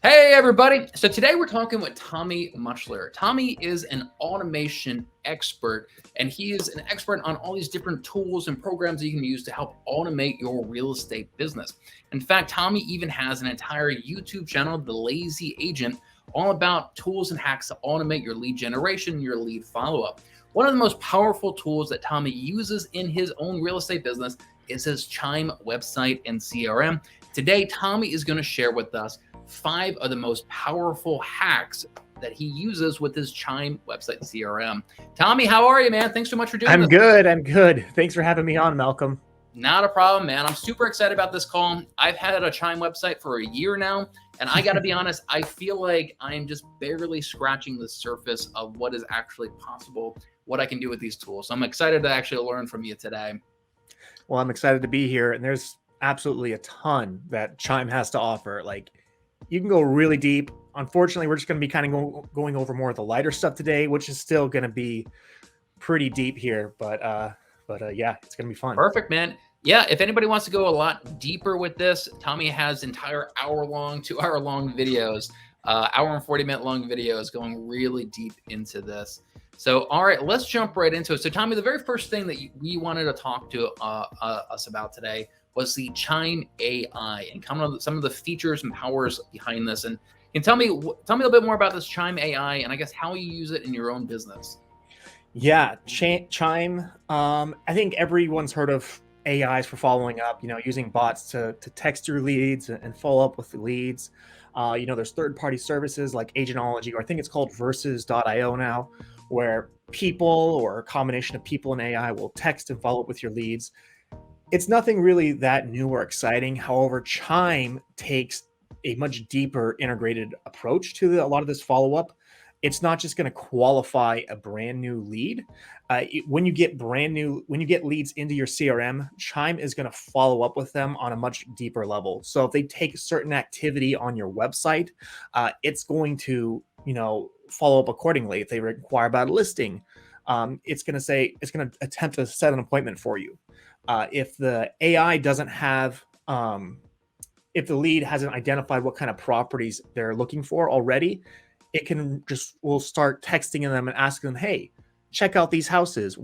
Hey, everybody. So today we're talking with Tommy Muchler. Tommy is an automation expert, and he is an expert on all these different tools and programs that you can use to help automate your real estate business. In fact, Tommy even has an entire YouTube channel, The Lazy Agent, all about tools and hacks to automate your lead generation, your lead follow up. One of the most powerful tools that Tommy uses in his own real estate business is his Chime website and CRM. Today, Tommy is going to share with us five of the most powerful hacks that he uses with his Chime website CRM. Tommy, how are you, man? Thanks so much for doing I'm this. good. I'm good. Thanks for having me on, Malcolm. Not a problem, man. I'm super excited about this call. I've had a Chime website for a year now, and I got to be honest, I feel like I'm just barely scratching the surface of what is actually possible, what I can do with these tools. So I'm excited to actually learn from you today. Well, I'm excited to be here, and there's absolutely a ton that Chime has to offer. Like, you can go really deep. Unfortunately, we're just going to be kind of going over more of the lighter stuff today, which is still going to be pretty deep here. But yeah, it's going to be fun. Perfect, man. Yeah, if anybody wants to go a lot deeper with this, Tommy has entire hour long, 2 hour long videos, hour and 40-minute long videos going really deep into this. So, all right, let's jump right into it. So, Tommy, the very first thing that we wanted to talk to us about today was the Chime AI and some of the features and powers behind this. And can tell me a little bit more about this Chime AI and I guess how you use it in your own business. Yeah, Chime. I think everyone's heard of AIs for following up. Using bots to text your leads and follow up with the leads. There's third-party services like Agentology, or I think it's called Versus.io now, where people or a combination of people and AI will text and follow up with your leads. It's nothing really that new or exciting. However, Chime takes a much deeper integrated approach to a lot of this follow up. It's not just going to qualify a brand new lead. When you get leads into your CRM, Chime is going to follow up with them on a much deeper level. So if they take a certain activity on your website, it's going to follow up accordingly. If they inquire about a listing, it's going to attempt to set an appointment for you. If the AI doesn't have if the lead hasn't identified what kind of properties they're looking for already, it will start texting them and asking them, hey, check out these houses.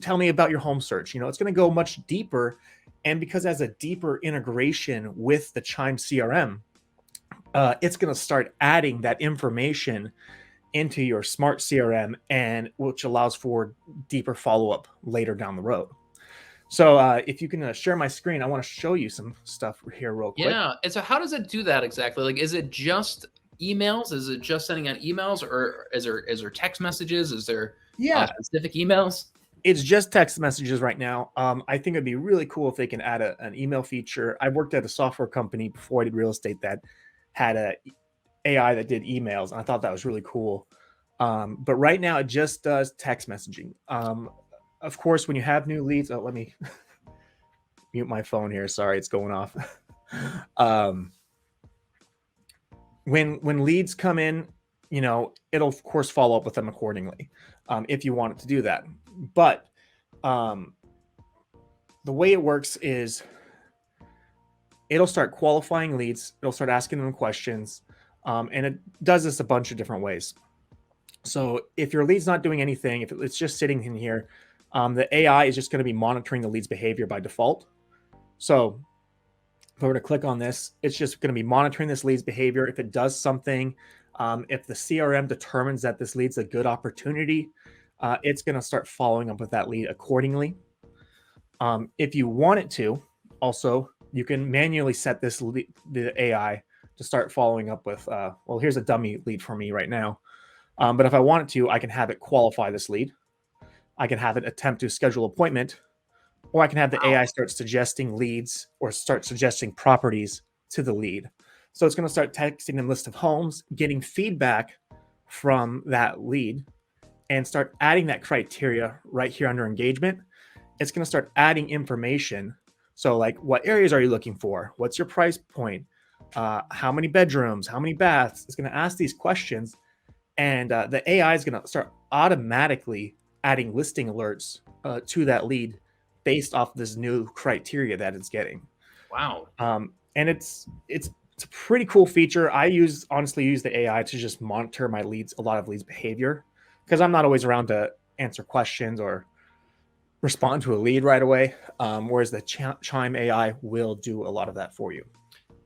Tell me about your home search. It's going to go much deeper. And because it has a deeper integration with the Chime CRM, it's going to start adding that information into your smart CRM, and which allows for deeper follow-up later down the road. So if you can share my screen, I want to show you some stuff here real quick. Yeah. And so how does it do that exactly? Like, is it just emails? Is it just sending out emails or is there text messages? Is there Yeah, specific emails? it's just text messages right now. I think it'd be really cool if they can add an email feature. I worked at a software company before I did real estate that had a AI that did emails, and I thought that was really cool. But right now, it just does text messaging. Of course, when you have new leads, let me mute my phone here. Sorry, it's going off. um, when leads come in, it'll of course follow up with them accordingly, if you want it to do that. But um, the way it works is it'll start qualifying leads. It'll start asking them questions, and it does this a bunch of different ways. So if your lead's not doing anything, if it's just sitting in here, the AI is just going to be monitoring the lead's behavior by default. So if I were to click on this, it's just going to be monitoring this lead's behavior. If it does something, if the CRM determines that this lead's a good opportunity, it's going to start following up with that lead accordingly. If you want it to, also, you can manually set the AI to start following up with, well, here's a dummy lead for me right now. But if I wanted to, I can have it qualify this lead. I can have it attempt to schedule an appointment, or I can have the AI start suggesting leads or start suggesting properties to the lead. So it's going to start texting them list of homes, getting feedback from that lead, and start adding that criteria right here under engagement. It's going to start adding information. So like, what areas are you looking for? What's your price point? How many bedrooms? How many baths? It's going to ask these questions, and the AI is going to start automatically adding listing alerts to that lead based off this new criteria that it's getting. Wow. And it's It's a pretty cool feature. Honestly use the AI to just monitor my leads, a lot of leads behavior, because I'm not always around to answer questions or respond to a lead right away. Whereas the Chime AI will do a lot of that for you.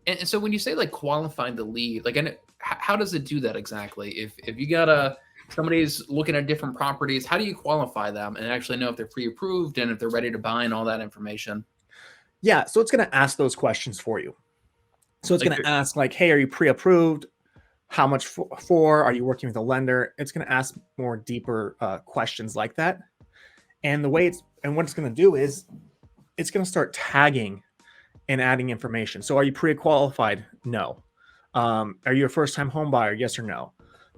And so when you say like qualifying the lead, like, and how does it do that exactly? If you gotta somebody's looking at different properties, how do you qualify them and actually know if they're pre-approved and if they're ready to buy and all that information? Yeah, so it's going to ask those questions for you. So it's Like, going to ask like, hey, are you pre-approved? How much for? Are you working with a lender? It's going to ask more deeper questions like that. And what it's going to do is it's going to start tagging and adding information. So are you pre-qualified? No. Are you a first-time home buyer? Yes or no.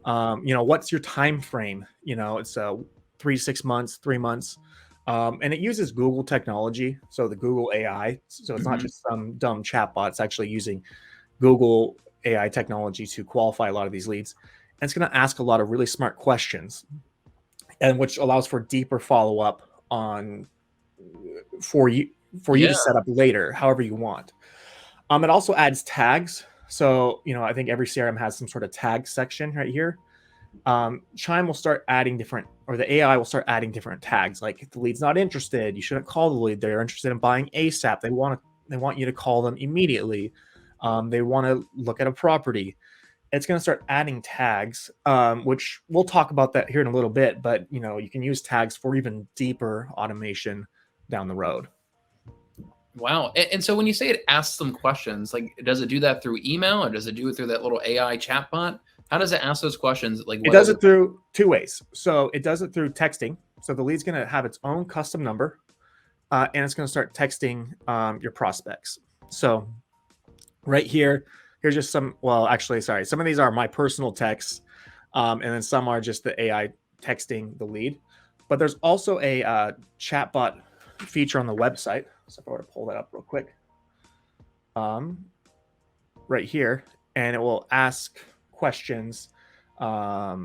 What's your time frame? It's 3 to 6 months, 3 months. And it uses Google technology, so the Google AI. So it's not mhm. just some dumb chatbot. It's actually using Google AI technology to qualify a lot of these leads. And it's going to ask a lot of really smart questions, and which allows for deeper follow up on for you Yeah, to set up later, however you want. It also adds tags. So I think every CRM has some sort of tag section right here. Chime will start adding different, or the AI will start adding different tags. Like if the lead's not interested, you shouldn't call the lead. They're interested in buying ASAP. They want you to call them immediately. They want to look at a property. It's going to start adding tags, which we'll talk about that here in a little bit. But you can use tags for even deeper automation down the road. wow. And so when you say it asks them questions, like, does it do that through email or does it do it through that little AI chatbot? How does it ask those questions? Like, It what does other? it through two ways. So it does it through texting. So the lead's going to have its own custom number, and it's going to start texting your prospects. So right here, here's just some. Well, actually, sorry, some of these are my personal texts, and then some are just the AI texting the lead. But there's also a chatbot feature on the website. So if I were to pull that up real quick, um, right here, and it will ask questions. So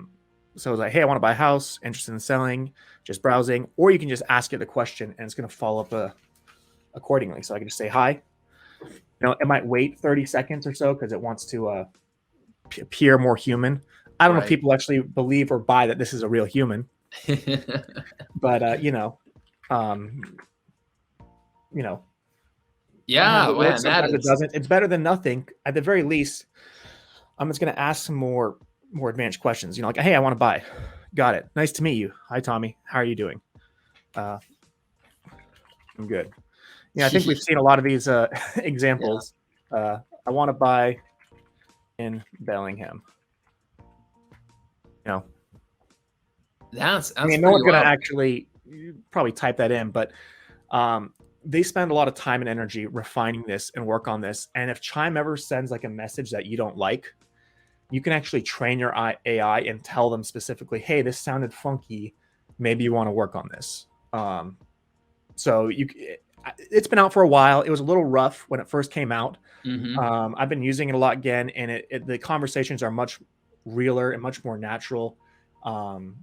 it's like, hey, I want to buy a house, interested in selling, just browsing, or you can just ask it a question and it's going to follow up accordingly. So I can just say hi. It might wait 30 seconds or so because it wants to appear more human. I don't know if Right. people actually believe or buy that this is a real human, but um, you know, sometimes Yeah, it works, man, that sometimes it is. doesn't. It's better than nothing. At the very least, I'm just going to ask some more advanced questions. Like, hey, I want to buy. Got it. Nice to meet you. Hi, Tommy. How are you doing? Uh, I'm good. Yeah, I think we've seen a lot of these Yeah, examples. I want to buy in Bellingham. You know, I that's mean, no pretty one's gonna wild. actually probably type that in, but they spend a lot of time and energy refining this and work on this. And if Chime ever sends like a message that you don't like, you can actually train your AI and tell them specifically, "Hey, this sounded funky. Maybe you want to work on this." So it's been out for a while. It was a little rough when it first came out. Mhm. I've been using it a lot again, and the conversations are much realer and much more natural, um,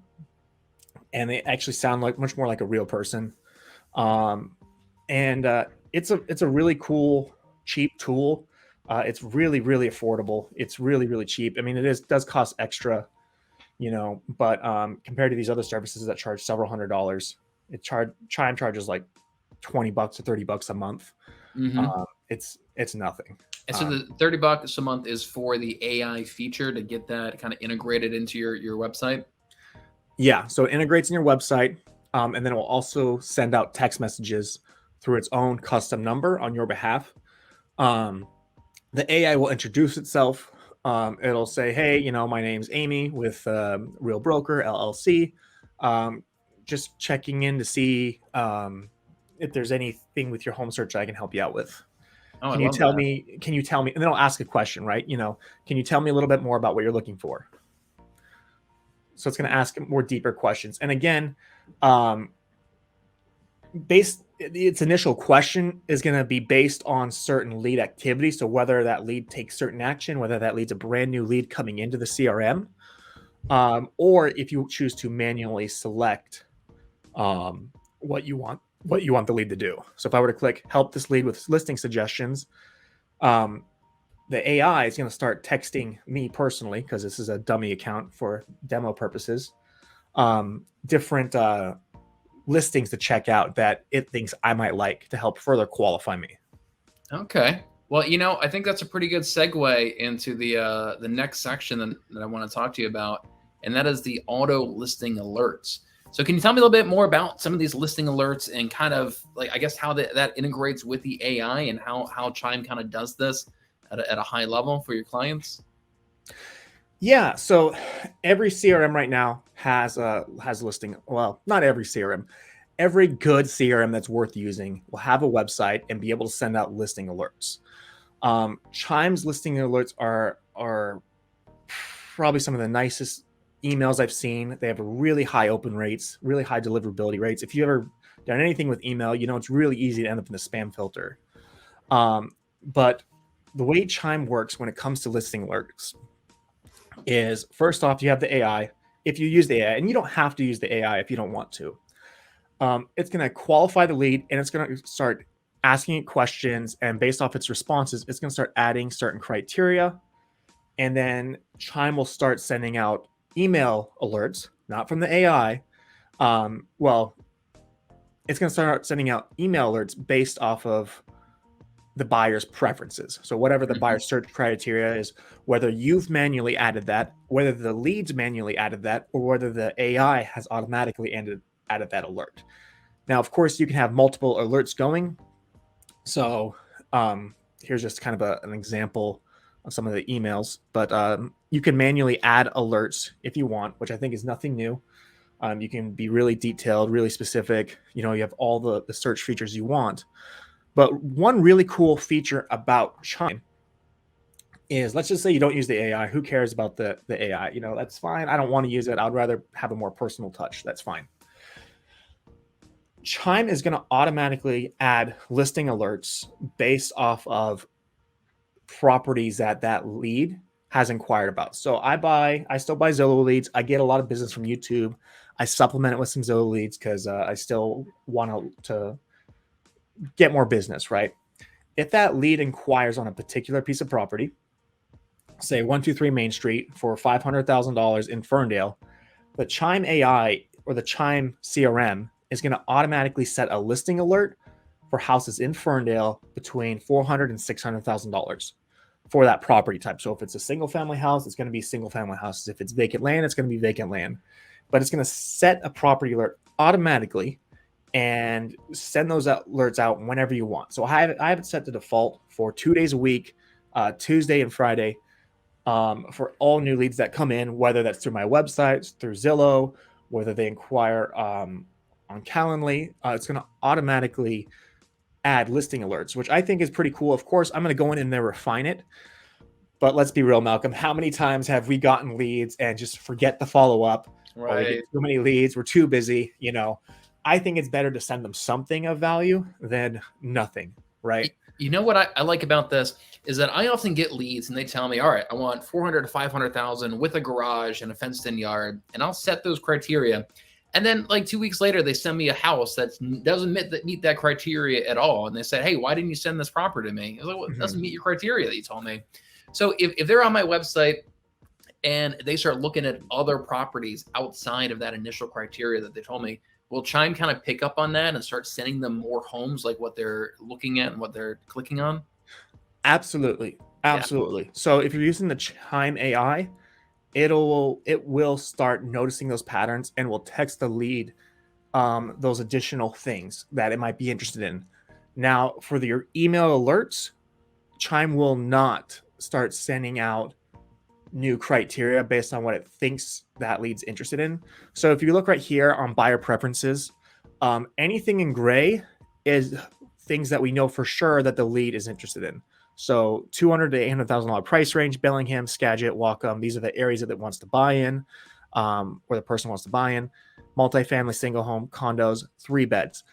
and they actually sound like much more like a real person. Um, and it's a really cool, cheap tool. It's really really affordable. It's really really cheap. I mean, does cost extra, but compared to these other services that charge several $100s, Chime charges like $20 to $30 a month. Mhm. It's nothing. And so Um, the $30 a month is for the AI feature to get that kind of integrated into your website? Yeah, so it integrates in your website, and then it will also send out text messages through its own custom number on your behalf. Um, the AI will introduce itself. It'll say, "Hey, my name's Amy with Real Broker LLC. Um, just checking in to see if there's anything with your home search I can help you out with. Oh, I Can you love tell that. me? Can you tell me?" And then I'll ask a question, right? Can you tell me a little bit more about what you're looking for? So it's going to ask more deeper questions. And again, um, based its initial question is going to be based on certain lead activity. So whether that lead takes certain action, whether that leads a brand new lead coming into the CRM, or if you choose to manually select what you want the lead to do. So if I were to click help this lead with listing suggestions, um, the AI is going to start texting me personally, because this is a dummy account for demo purposes, different listings to check out that it thinks I might like to help further qualify me. Okay. Well, I think that's a pretty good segue into the next section that I want to talk to you about, and that is the auto listing alerts. So, can you tell me a little bit more about some of these listing alerts and kind of like, I guess, how that integrates with the AI and how Chime kind of does this at a high level for your clients? Yeah, so every CRM right now has listing. Well, not every CRM. Every good CRM that's worth using will have a website and be able to send out listing alerts. Chime's listing alerts are probably some of the nicest emails I've seen. They have a really high open rates, really high deliverability rates. If you ever done anything with email, it's really easy to end up in the spam filter. But the way Chime works when it comes to listing alerts is, first off, you have the AI. If you use the AI, and you don't have to use the AI if you don't want to, it's going to qualify the lead, and it's going to start asking it questions. And based off its responses, it's going to start adding certain criteria. And then Chime will start sending out email alerts, not from the AI. Well, it's going to start sending out email alerts based off of the buyer's preferences. So whatever the buyer's search criteria is, whether you've manually added that, whether the leads manually added that, or whether the AI has automatically added that alert. Now, of course, you can have multiple alerts going. So here's just kind of an example of some of the emails, but you can manually add alerts if you want, which I think is nothing new. You can be really detailed, really specific. You have all the search features you want. But one really cool feature about Chime is, let's just say you don't use the AI. Who cares about the AI? That's fine. I don't want to use it. I'd rather have a more personal touch. That's fine. Chime is going to automatically add listing alerts based off of properties that lead has inquired about. So I still buy Zillow leads. I get a lot of business from YouTube. I supplement it with some Zillow leads because I still want to get more business, right? If that lead inquires on a particular piece of property, say 123 Main Street for $500,000 in Ferndale, the Chime AI or the Chime CRM is going to automatically set a listing alert for houses in Ferndale between $400,000 and $600,000 for that property type. So if it's a single family house, it's going to be single family houses. If it's vacant land, it's going to be vacant land. But it's going to set a property alert automatically and send those alerts out whenever you want. So I have it set to default for 2 days a week, Tuesday and Friday, for all new leads that come in, whether that's through my website, through Zillow, whether they inquire on Calendly. It's going to automatically add listing alerts, which I think is pretty cool. Of course, I'm going to go in and there refine it. But let's be real, Malcolm. How many times have we gotten leads and just forget the follow up? Right. Or we get too many leads. We're too busy. I think it's better to send them something of value than nothing, right? You know what I like about this is that I often get leads and they tell me, all right, I want 400 to 500,000 with a garage and a fenced in yard. And I'll set those criteria. And then like 2 weeks later, they send me a house that doesn't meet that criteria at all. And they said, hey, why didn't you send this property to me? I was like, well, it doesn't meet your criteria that you told me. So if they're on my website and they start looking at other properties outside of that initial criteria that they told me, will Chime kind of pick up on that and start sending them more homes like what they're looking at and what they're clicking on? Absolutely. Absolutely. Yeah. So if you're using the Chime AI, it will start noticing those patterns and will text the lead those additional things that it might be interested in. Now, for your email alerts, Chime will not start sending out new criteria based on what it thinks that lead's interested in. So if you look right here on buyer preferences, anything in gray is things that we know for sure that the lead is interested in. So $200,000 to $800,000 price range, Bellingham, Skagit, Wacom. These are the areas that it wants to buy in, or the person wants to buy in. Multifamily, single home, condos, 3 beds.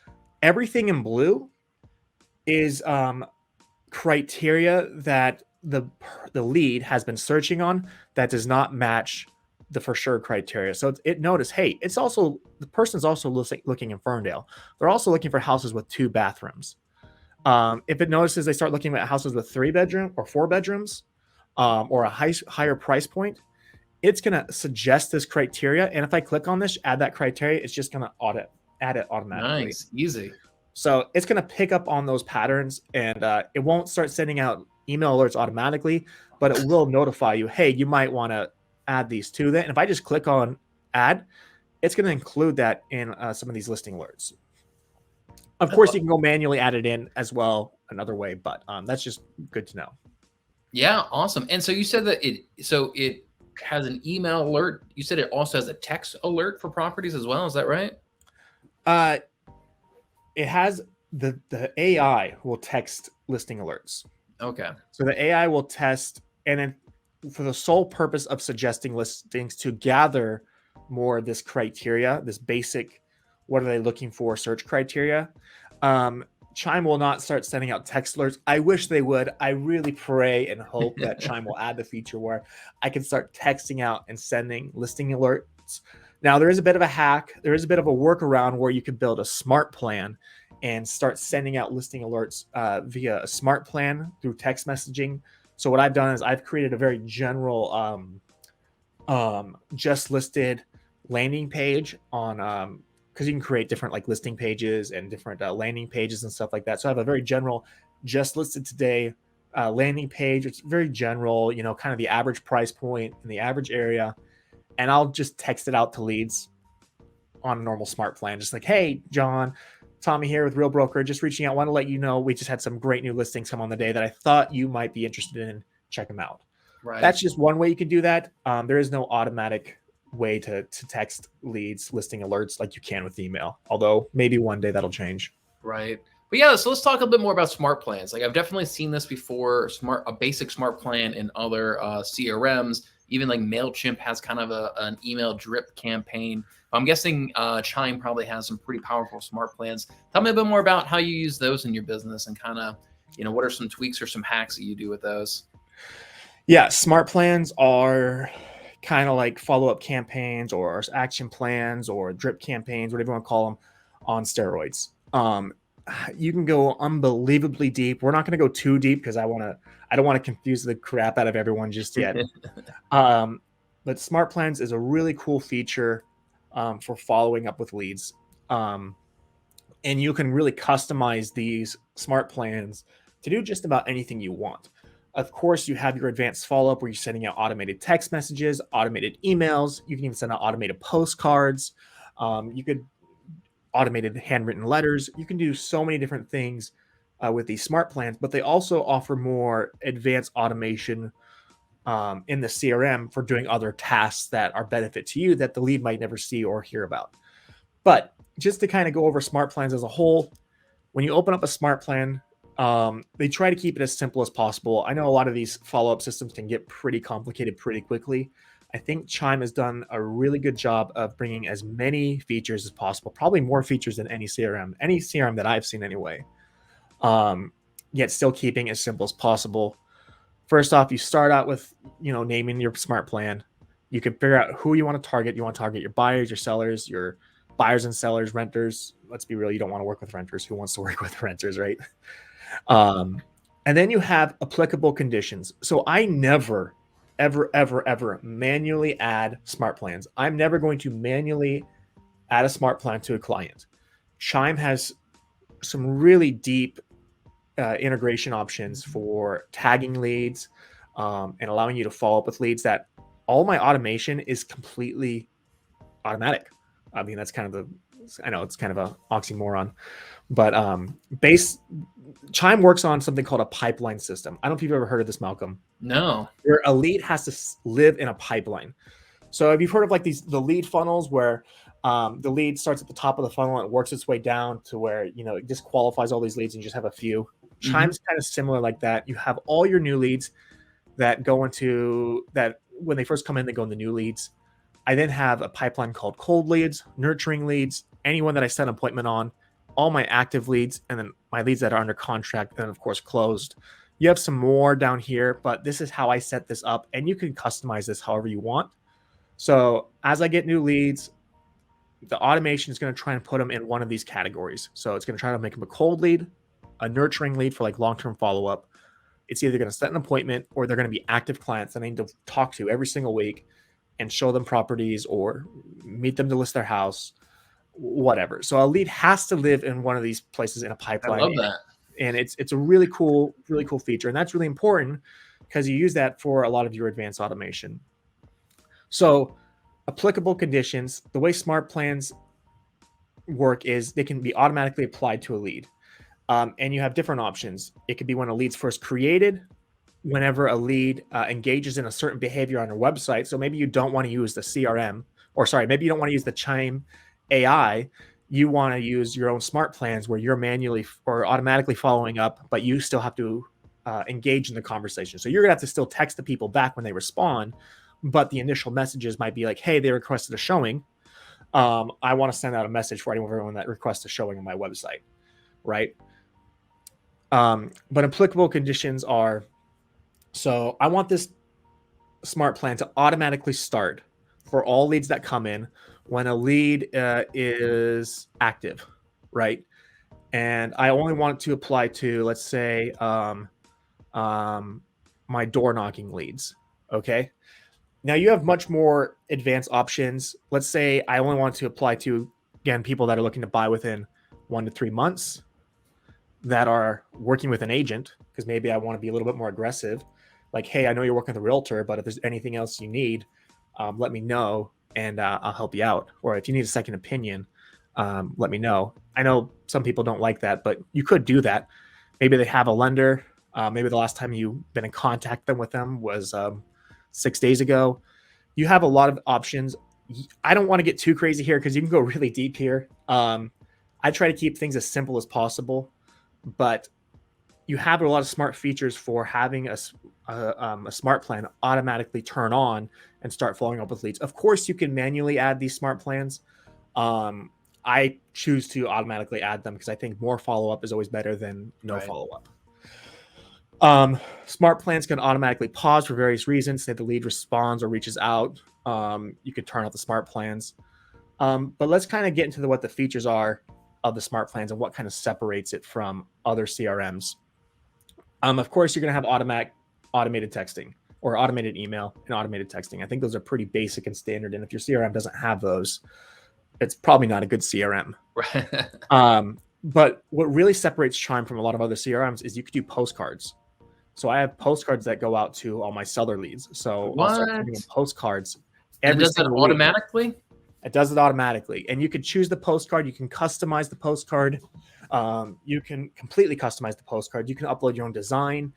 Everything in blue is criteria that the lead has been searching on that does not match the for sure criteria. So it noticed, hey, it's also, the person's also looking in Ferndale. They're also looking for houses with 2 bathrooms. If it notices they start looking at houses with 3 bedroom or 4 bedrooms, or a higher price point, it's going to suggest this criteria. And if I click on this, add that criteria, it's just going to add it automatically. Nice, easy. So it's going to pick up on those patterns, and it won't start sending out email alerts automatically, but it will notify you, hey, you might want to add these to that. And if I just click on add, it's going to include that in some of these listing alerts. Of course, you can go manually add it in as well another way, but that's just good to know. Yeah, awesome. And so you said that it has an email alert. You said it also has a text alert for properties as well. Is that right? It has the AI will text listing alerts. Okay. So the AI will test, and then for the sole purpose of suggesting listings to gather more of this criteria, this basic, what are they looking for search criteria. Chime will not start sending out text alerts. I wish they would. I really pray and hope that Chime will add the feature where I can start texting out and sending listing alerts. Now, there is a bit of a hack. There is a bit of a workaround where you can build a smart plan and start sending out listing alerts via a smart plan through text messaging. So what I've done is I've created a very general just listed landing page on because you can create different like listing pages and different landing pages and stuff like that. So I have a very general just listed today landing page. It's very general, kind of the average price point in the average area. And I'll just text it out to leads on a normal smart plan. Just like, hey, John, Tommy here with Real Broker, just reaching out. Want to let you know we just had some great new listings come on the day that I thought you might be interested in. Check them out. Right. That's just one way you can do that. There is no automatic way to text leads listing alerts like you can with email, although maybe one day that'll change. Right. But yeah, so let's talk a bit more about smart plans. Like I've definitely seen this before, a basic smart plan in other CRMs. Even like MailChimp has kind of an email drip campaign. I'm guessing Chime probably has some pretty powerful smart plans. Tell me a bit more about how you use those in your business and kind of, what are some tweaks or some hacks that you do with those? Yeah, smart plans are kind of like follow-up campaigns or action plans or drip campaigns, whatever you want to call them, on steroids. You can go unbelievably deep. We're not going to go too deep because I don't want to confuse the crap out of everyone just yet. But smart plans is a really cool feature for following up with leads. And you can really customize these smart plans to do just about anything you want. Of course, you have your advanced follow-up where you're sending out automated text messages, automated emails. You can even send out automated postcards. You could automated handwritten letters. You can do so many different things with these smart plans, but they also offer more advanced automation in the CRM for doing other tasks that are benefit to you that the lead might never see or hear about. But just to kind of go over smart plans as a whole, when you open up a smart plan, they try to keep it as simple as possible. I know a lot of these follow-up systems can get pretty complicated pretty quickly. I think Chime has done a really good job of bringing as many features as possible, probably more features than any CRM that I've seen anyway, yet still keeping it as simple as possible. First off, you start out with, naming your smart plan. You can figure out who you want to target. You want to target your buyers, your sellers, your buyers and sellers, renters. Let's be real. You don't want to work with renters. Who wants to work with renters, right? And then you have applicable conditions. So I never, ever, ever, ever manually add smart plans. I'm never going to manually add a smart plan to a client. Chime has some really deep integration options for tagging leads and allowing you to follow up with leads that all my automation is completely automatic. I mean, that's kind of I know it's kind of an oxymoron, but Chime works on something called a pipeline system. I don't know if you've ever heard of this, Malcolm. No. Where a lead has to live in a pipeline. So have you heard of like the lead funnels where the lead starts at the top of the funnel and it works its way down to where, it just qualifies all these leads and you just have a few. Chime's kind of similar like that. You have all your new leads that go into that when they first come in, they go in the new leads. I then have a pipeline called cold leads, nurturing leads, anyone that I set an appointment on, all my active leads, and then my leads that are under contract, and of course closed. You have some more down here, but this is how I set this up, and you can customize this however you want. So as I get new leads, the automation is going to try and put them in one of these categories. So it's going to try to make them a cold lead, a nurturing lead for like long-term follow-up, It's either going to set an appointment or they're going to be active clients that I need to talk to every single week and show them properties or meet them to list their house, whatever. So a lead has to live in one of these places in a I pipeline. love that. And it's a really cool feature. And that's really important because you use that for a lot of your advanced automation. So applicable conditions, the way smart plans work is they can be automatically applied to a lead. And you have different options. It could be when a lead's first created, whenever a lead engages in a certain behavior on your website. So maybe you don't want to use the CRM, or sorry, maybe you don't want to use the Chime AI. You want to use your own smart plans where you're manually or automatically following up, but you still have to engage in the conversation. So you're going to have to still text the people back when they respond, but the initial messages might be like, hey, they requested a showing. I want to send out a message for everyone that requests a showing on my website, right? But applicable conditions are, so I want this smart plan to automatically start for all leads that come in when a lead is active, right? And I only want it to apply to, let's say, my door knocking leads. Okay. Now you have much more advanced options. Let's say I only want to apply to, again, people that are looking to buy within 1 to 3 months, that are working with an agent, because maybe I want to be a little bit more aggressive. Like, hey, I know you're working with a realtor, but if there's anything else you need, let me know and I'll help you out. Or if you need a second opinion, let me know. I know some people don't like that, but you could do that. Maybe they have a lender. Maybe the last time you've been in contact with them was 6 days ago. You have a lot of options. I don't want to get too crazy here because you can go really deep here. I try to keep things as simple as possible, but you have a lot of smart features for having a smart plan automatically turn on and start following up with leads. Of course, you can manually add these smart plans. I choose to automatically add them because I think more follow-up is always better than no follow-up. Smart plans can automatically pause for various reasons. Say the lead responds or reaches out. You could turn off the smart plans. But let's kind of get into what the features are of the smart plans and what kind of separates it from other CRMs. Of course, you're going to have automated texting or automated email and automated texting. I think those are pretty basic and standard. And if your CRM doesn't have those, it's probably not a good CRM. But what really separates Chime from a lot of other CRMs is you could do postcards. So I have postcards that go out to all my seller leads. So I'll start sending them postcards every single week. Automatically? It does it automatically. And you can choose the postcard. You can customize the postcard. You can completely customize the postcard. You can upload your own design.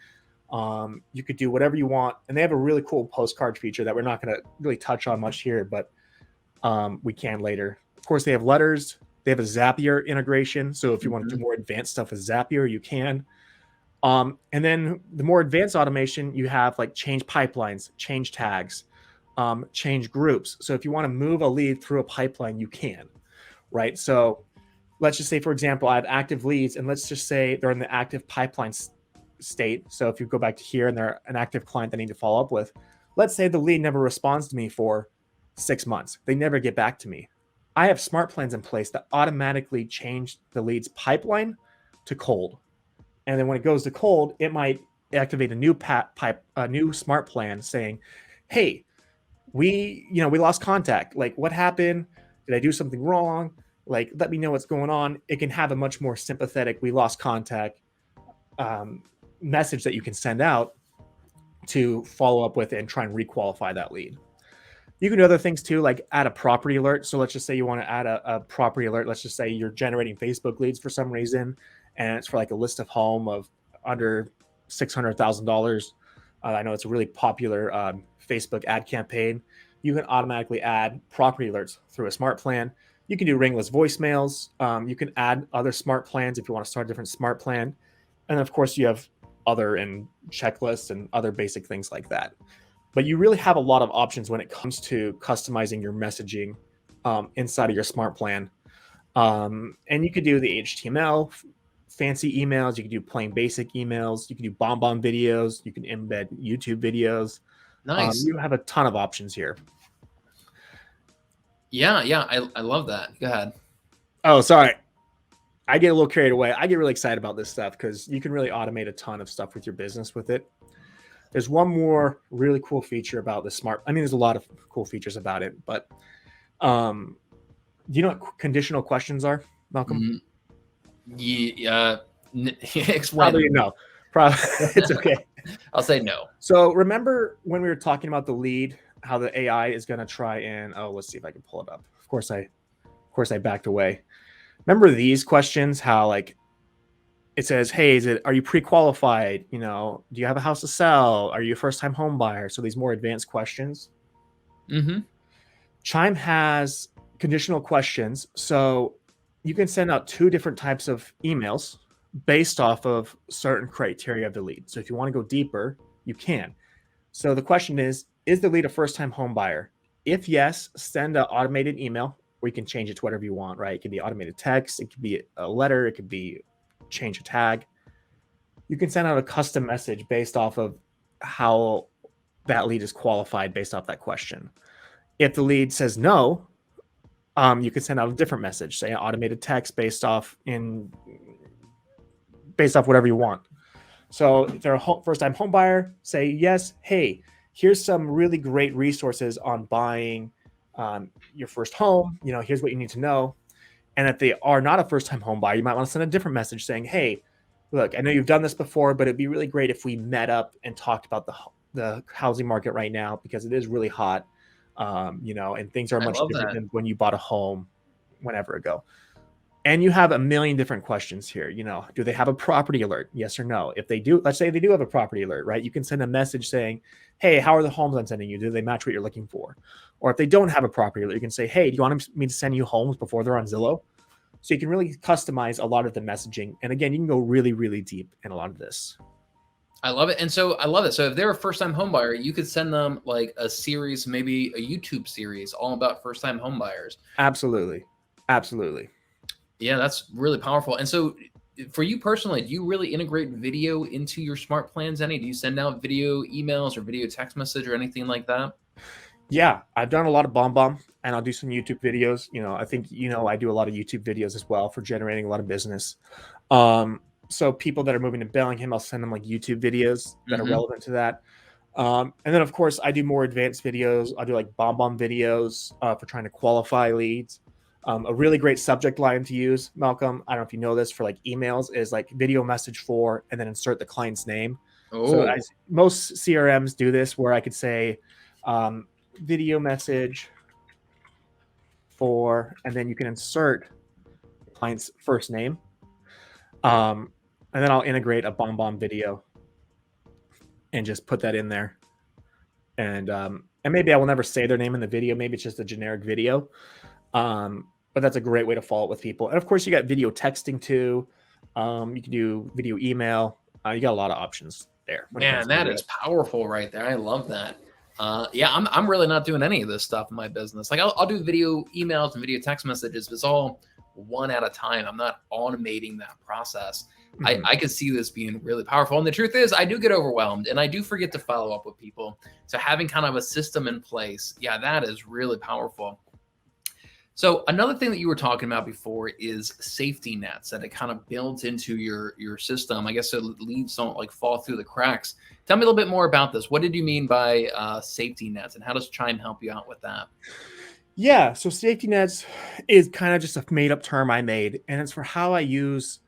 You could do whatever you want. And they have a really cool postcard feature that we're not going to really touch on much here, but we can later. Of course, they have letters. They have a Zapier integration. So if you want to do more advanced stuff with Zapier, you can. And then the more advanced automation, you have like change pipelines, change tags, change groups. So if you want to move a lead through a pipeline, you can, right? So let's just say, for example, I have active leads, and let's just say they're in the active pipeline state. So if you go back to here and they're an active client that I need to follow up with, let's say the lead never responds to me for 6 months. They never get back to me. I have smart plans in place that automatically change the lead's pipeline to cold. And then when it goes to cold, it might activate a new smart plan saying, hey, we lost contact. Like, what happened? Did I do something wrong? Like, let me know what's going on. It can have a much more sympathetic, we lost contact message that you can send out to follow up with and try and requalify that lead. You can do other things too, like add a property alert. So let's just say you want to add a property alert. Let's just say you're generating Facebook leads for some reason, and it's for like a list of home of under $600,000. I know it's a really popular Facebook ad campaign. You can automatically add property alerts through a smart plan. You can do ringless voicemails. You can add other smart plans if you want to start a different smart plan. And of course, you have other and checklists and other basic things like that. But you really have a lot of options when it comes to customizing your messaging inside of your smart plan. And you could do the HTML, fancy emails. You can do plain basic emails. You can do bomb videos. You can embed YouTube videos. Nice. You have a ton of options here. Yeah, I love that. Go ahead. Oh, sorry. I get a little carried away. I get really excited about this stuff because you can really automate a ton of stuff with your business with it. There's one more really cool feature about the smart. I mean, there's a lot of cool features about it, but do you know what conditional questions are, Malcolm? Mm, yeah, explain Probably them. no. Probably it's okay. I'll say no. So remember when we were talking about the lead, how the AI is going to try and let's see if I can pull it up. Of course I backed away. Remember these questions? How like it says, "Hey, are you pre-qualified? You know, do you have a house to sell? Are you a first-time home buyer?" So these more advanced questions. Mm-hmm. Chime has conditional questions, so you can send out two different types of emails based off of certain criteria of the lead. So if you want to go deeper, you can. So the question is the lead a first-time home buyer? If yes, send an automated email, or you can change it to whatever you want, right? It could be automated text, it could be a letter, it could be change a tag. You can send out a custom message based off of how that lead is qualified based off that question. If the lead says no, you can send out a different message, say an automated text based off whatever you want. So if they're a first-time home buyer, say yes. Hey, here's some really great resources on buying your first home. You know, here's what you need to know. And if they are not a first-time home buyer, you might want to send a different message saying, "Hey, look, I know you've done this before, but it'd be really great if we met up and talked about the housing market right now because it is really hot, you know, and things are I much love different that. than when you bought a home whenever ago." And you have a million different questions here. You know, do they have a property alert? Yes or no? If they do, let's say they do have a property alert, right? You can send a message saying, "Hey, how are the homes I'm sending you? Do they match what you're looking for?" Or if they don't have a property alert, you can say, "Hey, do you want me to send you homes before they're on Zillow?" So you can really customize a lot of the messaging. And again, you can go really, really deep in a lot of this. I love it. And so I love it. So if they're a first-time home buyer, you could send them like a series, maybe a YouTube series all about first-time home buyers. Absolutely. Absolutely. Yeah, that's really powerful. And so for you personally, do you really integrate video into your smart plans any? Do you send out video emails or video text message or anything like that? Yeah, I've done a lot of bomb and I'll do some YouTube videos. You know, I think, you know, I do a lot of YouTube videos as well for generating a lot of business. So people that are moving to Bellingham, I'll send them like YouTube videos that are Hmm. relevant to that. And then of course I do more advanced videos. I'll do like bomb videos for trying to qualify leads. A really great subject line to use, Malcolm, I don't know if you know this, for like emails is like video message for, and then insert the client's name. So Oh, as most CRMs do this, where I could say um, video message for, and then you can insert the client's first name. Um, and then I'll integrate a bomb video and just put that in there. And maybe I will never say their name in the video. Maybe it's just a generic video. But that's a great way to follow up with people. And of course, you got video texting too. You can do video email. You got a lot of options there when it comes man, to that video. is powerful right there. I love that. Yeah, I'm really not doing any of this stuff in my business. Like I'll do video emails and video text messages, but it's all one at a time. I'm not automating that process. Mhm. I could see this being really powerful. And the truth is, I do get overwhelmed and I do forget to follow up with people. So having kind of a system in place, yeah, that is really powerful. So another thing that you were talking about before is safety nets that it kind of builds into your system. I guess so leads don't like fall through the cracks. Tell me a little bit more about this. What did you mean by safety nets, and how does Chime help you out with that? Yeah, so safety nets is kind of just a made up term I made, and it's for how I use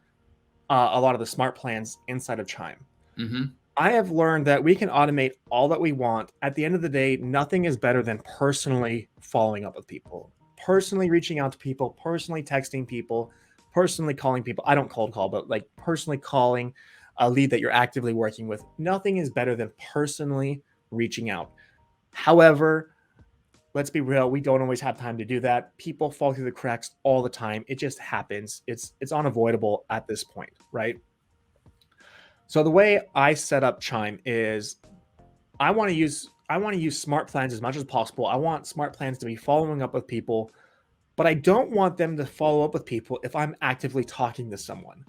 a lot of the smart plans inside of Chime. Hmm. I have learned that we can automate all that we want. At the end of the day, nothing is better than personally following up with people, personally reaching out to people, personally texting people, personally calling people. I don't cold call, but like personally calling a lead that you're actively working with. Nothing is better than personally reaching out. However, let's be real, we don't always have time to do that. People fall through the cracks all the time. It just happens. It's unavoidable at this point, right? So the way I set up Chime is I want to use smart plans as much as possible. I want smart plans to be following up with people, but I don't want them to follow up with people if I'm actively talking to someone.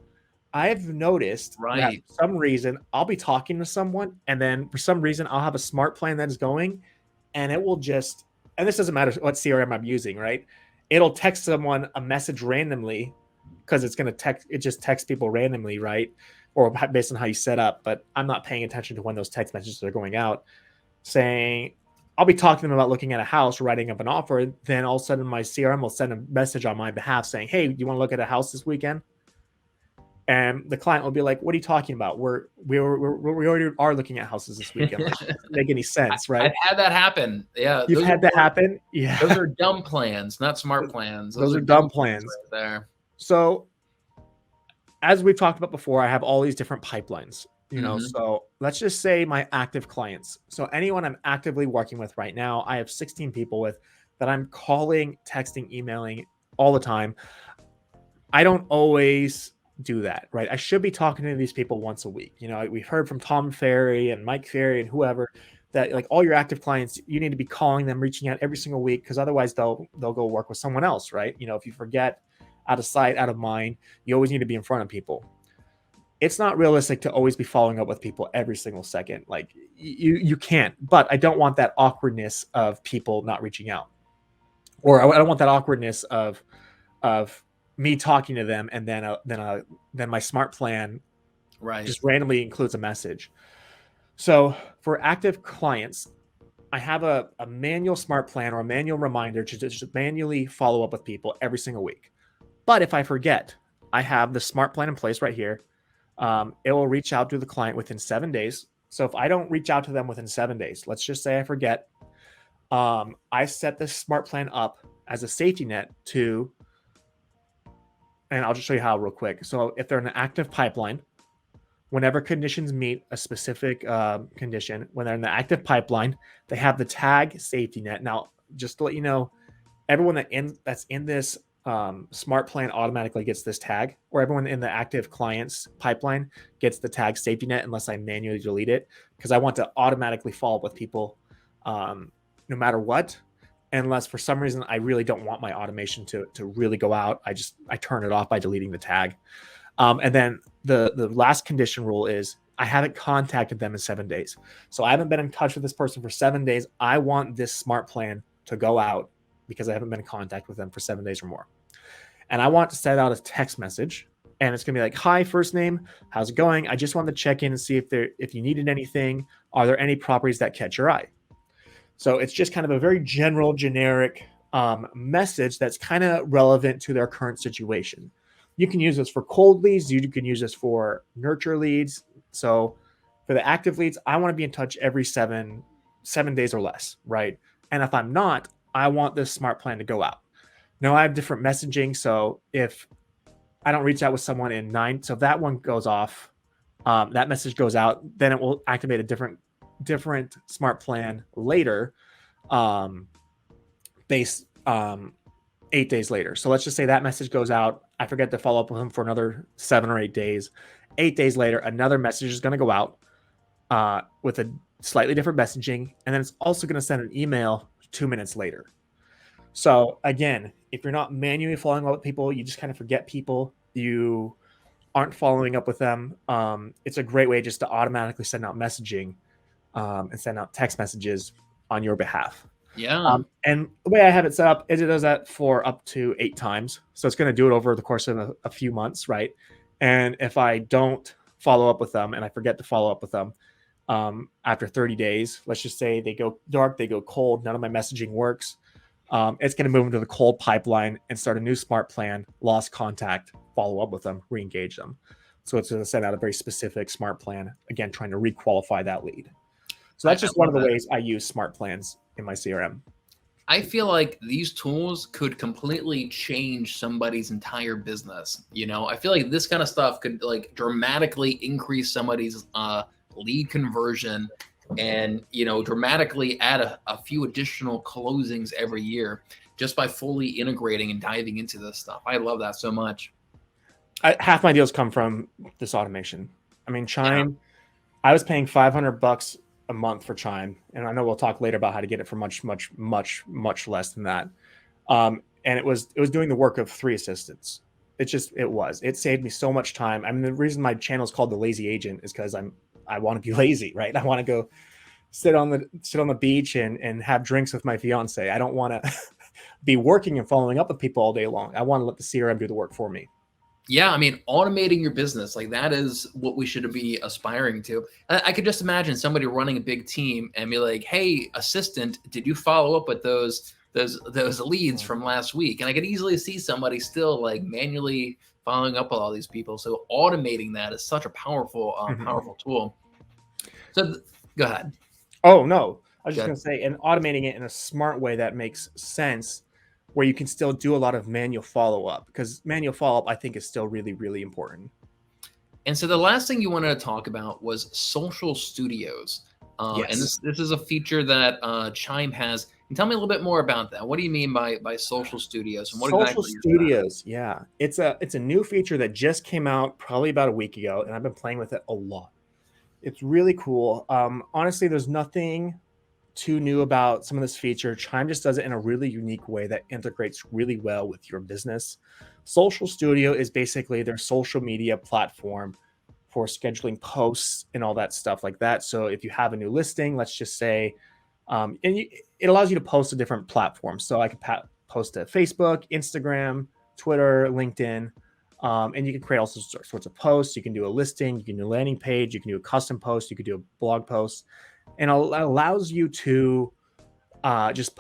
I've noticed that Right. for some reason I'll be talking to someone and then for some reason I'll have a smart plan that is going and it will just, and this doesn't matter what CRM I'm using, right? It'll text someone a message randomly because it's going to text, it just texts people randomly, right? Or based on how you set up. But I'm not paying attention to when those text messages are going out saying, I'll be talking to them about looking at a house, writing up an offer. Then all of a sudden my CRM will send a message on my behalf saying, hey, do you want to look at a house this weekend? And the client will be like, what are you talking about? We already are looking at houses this weekend. Like, doesn't make any sense, right? I've had that happen. Yeah. You've had that happen? Yeah. Those are dumb plans, not smart plans. Those are dumb plans right there. So as we've talked about before, I have all these different pipelines, you know, so let's just say my active clients. So anyone I'm actively working with right now, I have 16 people with that I'm calling, texting, emailing all the time. I don't always do that, right? I should be talking to these people once a week. You know, we've heard from Tom Ferry and Mike Ferry and whoever that like all your active clients, you need to be calling them, reaching out every single week, because otherwise they'll go work with someone else, right? You know, if you forget, out of sight, out of mind, you always need to be in front of people. It's not realistic to always be following up with people every single second. Like you can't, but I don't want that awkwardness of people not reaching out, or I don't want that awkwardness of me talking to them and then my smart plan just randomly includes a message. So for active clients, I have a manual smart plan or a manual reminder to just manually follow up with people every single week. But if I forget, I have the smart plan in place right here. It will reach out to the client within 7 days. So if I don't reach out to them within 7 days, let's just say I forget, I set this smart plan up as a safety net to, and I'll just show you how real quick. So if they're in an active pipeline, whenever conditions meet a specific condition, when they're in the active pipeline, they have the tag safety net. Now, just to let you know, everyone that's in this smart plan automatically gets this tag, or everyone in the active clients pipeline gets the tag safety net unless I manually delete it, because I want to automatically follow up with people no matter what, unless for some reason I really don't want my automation to really go out. I turn it off by deleting the tag. And then the last condition rule is I haven't contacted them in 7 days. So I haven't been in touch with this person for 7 days. I want this smart plan to go out because I haven't been in contact with them for 7 days or more. And I want to send out a text message, and it's going to be like, hi, first name, how's it going? I just wanted to check in and see if you needed anything. Are there any properties that catch your eye? So it's just kind of a very general, generic message that's kind of relevant to their current situation. You can use this for cold leads. You can use this for nurture leads. So for the active leads, I want to be in touch every seven days or less, right? And if I'm not, I want this smart plan to go out. Now I have different messaging. So if I don't reach out with someone in 9, so if that one goes off, that message goes out, then it will activate a different smart plan later, based 8 days later. So let's just say that message goes out. I forget to follow up with them for another 7 or 8 days. 8 days later, another message is going to go out with a slightly different messaging. And then it's also going to send an email 2 minutes later. So again, if you're not manually following up with people, you just kind of forget people, you aren't following up with them. It's a great way just to automatically send out messaging and send out text messages on your behalf. Yeah. And the way I have it set up is it does that for up to 8 times. So it's going to do it over the course of a few months, right? And if I don't follow up with them and I forget to follow up with them after 30 days, let's just say they go dark, they go cold, none of my messaging works. It's going to move into the cold pipeline and start a new smart plan, lost contact, follow up with them, re-engage them. So it's going to send out a very specific smart plan, again, trying to re-qualify that lead. So that's just one of the ways I use smart plans in my CRM. I feel like these tools could completely change somebody's entire business. You know, I feel like this kind of stuff could like dramatically increase somebody's lead conversion and, you know, dramatically add a few additional closings every year just by fully integrating and diving into this stuff. I love that so much. Half my deals come from this automation. I mean, Chime, I was paying $500 a month for Chime, and I know we'll talk later about how to get it for much less than that. And it was doing the work of 3 assistants. It saved me so much time. I mean, the reason my channel is called The Lazy Agent is because I want to be lazy, right? I want to go sit on the beach and have drinks with my fiance. I don't want to be working and following up with people all day long. I want to let the CRM do the work for me. Yeah, I mean, automating your business, like that is what we should be aspiring to. I could just imagine somebody running a big team and be like, "Hey, assistant, did you follow up with those leads Mm. from last week?" And I could easily see somebody still like manually following up with all these people. So automating that is such a powerful, Mhm. powerful tool. So go ahead. Oh, no. I was Go just ahead. gonna say, and automating it in a smart way that makes sense, where you can still do a lot of manual follow-up, because manual follow-up, I think, is still really, really important. And so the last thing you wanted to talk about was social studios. And Yes. this is a feature that Chime has. And tell me a little bit more about that. What do you mean by social studios, and what Social exactly is that? studios, yeah. It's a new feature that just came out probably about a week ago, and I've been playing with it a lot. It's really cool. Honestly, there's nothing too new about some of this feature. Chime just does it in a really unique way that integrates really well with your business. Social Studio is basically their social media platform for scheduling posts and all that stuff like that. So if you have a new listing, let's just say, it allows you to post to different platforms. So I could post to Facebook, Instagram, Twitter, LinkedIn, and you can create all sorts of posts. You can do a listing, you can do a landing page, you can do a custom post, you can do a blog post, and it allows you to just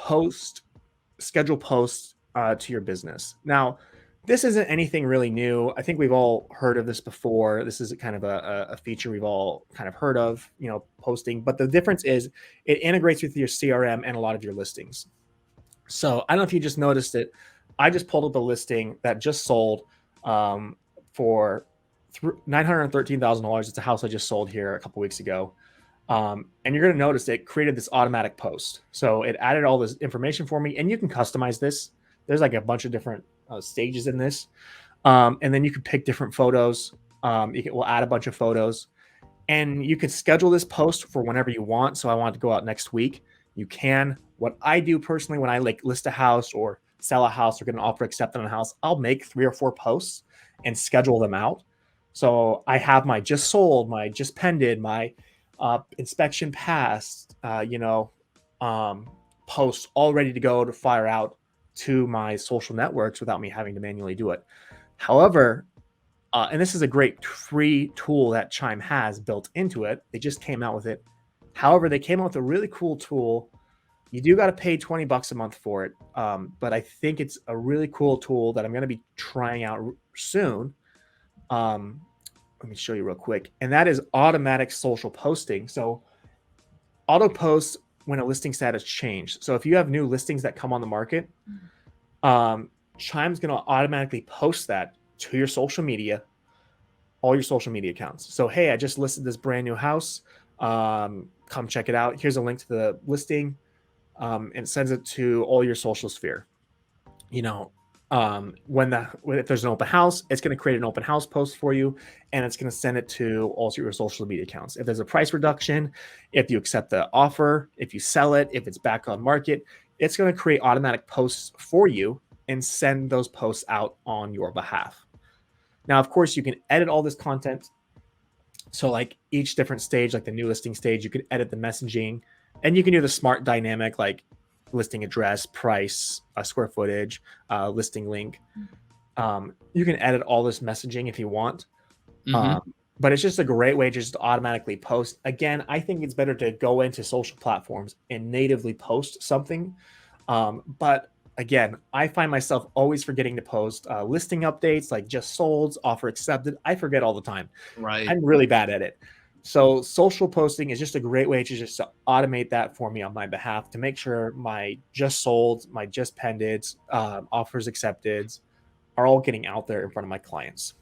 schedule posts to your business. Now, this isn't anything really new. I think we've all heard of this before. This is kind of a feature we've all kind of heard of, posting. But the difference is it integrates with your CRM and a lot of your listings. So I don't know if you just noticed it. I just pulled up a listing that just sold um, for $913,000. It's a house I just sold here a couple weeks ago. And you're going to notice it created this automatic post. So it added all this information for me, and you can customize this. There's like a bunch of different stages in this. And then you can pick different photos. We'll add a bunch of photos, and you can schedule this post for whenever you want. So I want to go out next week. You can. What I do personally when I like list a house or sell a house or get an offer accepted on a house, I'll make 3 or 4 posts and schedule them out. So I have my just sold, my just pended, my inspection passed, um, posts all ready to go to fire out to my social networks without me having to manually do it. However, and this is a great free tool that Chime has built into it. They just came out with it. However, they came out with a really cool tool. You do got to pay $20 a month for it, but I think it's a really cool tool that I'm going to be trying out soon. Um, Let me show you real quick, and that is automatic social posting. So auto post when a listing status changed. So if you have new listings that come on the market, Chime's going to automatically post that to your social media, all your social media accounts. So, hey, I just listed this brand new house. Come check it out. Here's a link to the listing, and sends it to all your social sphere. You know, if there's an open house, it's going to create an open house post for you, and it's going to send it to all your social media accounts. If there's a price reduction, if you accept the offer, if you sell it, if it's back on market, it's going to create automatic posts for you and send those posts out on your behalf. Now, of course, you can edit all this content. So, like each different stage, like the new listing stage, you can edit the messaging, and you can do the smart dynamic, like listing address, price, square footage, listing link. You can edit all this messaging if you want. Hmm. Um, but it's just a great way just to automatically post. Again, I think it's better to go into social platforms and natively post something. But again, I find myself always forgetting to post listing updates like just sold, offer accepted. I forget all the time. Right. I'm really bad at it. So social posting is just a great way to just automate that for me on my behalf to make sure my just sold, my just pended, offers accepted are all getting out there in front of my clients.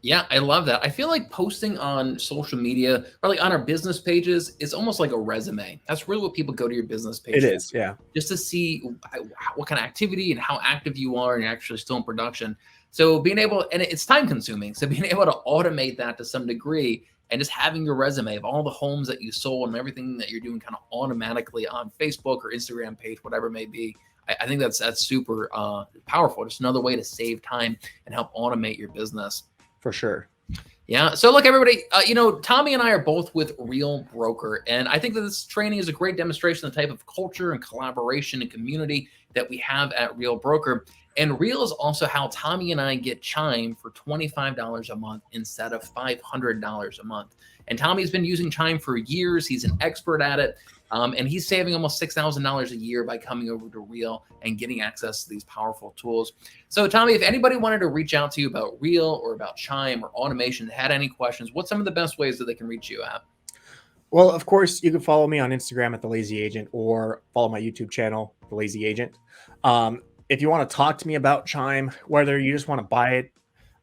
Yeah, I love that. I feel like posting on social media or like on our business pages is almost like a resume. That's really what people go to your business It page for, is, yeah, just to see what kind of activity and how active you are and you're actually still in production. So being able, and it's time consuming. So being able to automate that to some degree and just having your resume of all the homes that you sold and everything that you're doing kind of automatically on Facebook or Instagram page, whatever it may be. I think that's super powerful. Just another way to save time and help automate your business. for sure. Yeah. So look, everybody, Tommy and I are both with Real Broker. And I think that this training is a great demonstration of the type of culture and collaboration and community that we have at Real Broker. And Real is also how Tommy and I get Chime for $25 a month instead of $500 a month. And Tommy's been using Chime for years. He's an expert at it. And he's saving almost $6,000 a year by coming over to Real and getting access to these powerful tools. So, Tommy, if anybody wanted to reach out to you about Real or about Chime or automation, had any questions, what's some of the best ways that they can reach you at? Well, of course, you can follow me on Instagram at The Lazy Agent or follow my YouTube channel, The Lazy Agent. If you want to talk to me about Chime, whether you just want to buy it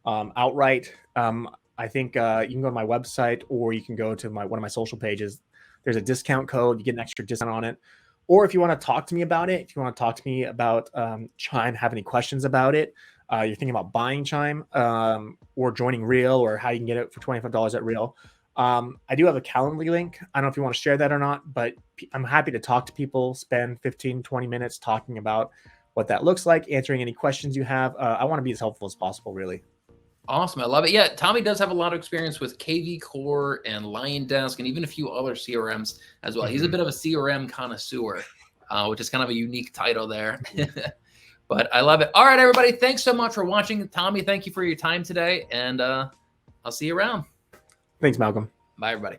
outright, I think you can go to my website or you can go to one of my social pages. There's a discount code. You get an extra discount on it. Or if you want to talk to me about it, if you want to talk to me about Chime, have any questions about it, you're thinking about buying Chime or joining Real or how you can get it for $25 at Real. I do have a Calendly link. I don't know if you want to share that or not, but I'm happy to talk to people, spend 15, 20 minutes talking about what that looks like, answering any questions you have. I want to be as helpful as possible, really. Awesome. I love it. Yeah, Tommy does have a lot of experience with KV Core and Lion Desk and even a few other CRMs as well. He's a bit of a CRM connoisseur, which is kind of a unique title there. But I love it. All right, everybody. Thanks so much for watching. Tommy, thank you for your time today. And I'll see you around. Thanks, Malcolm. Bye, everybody.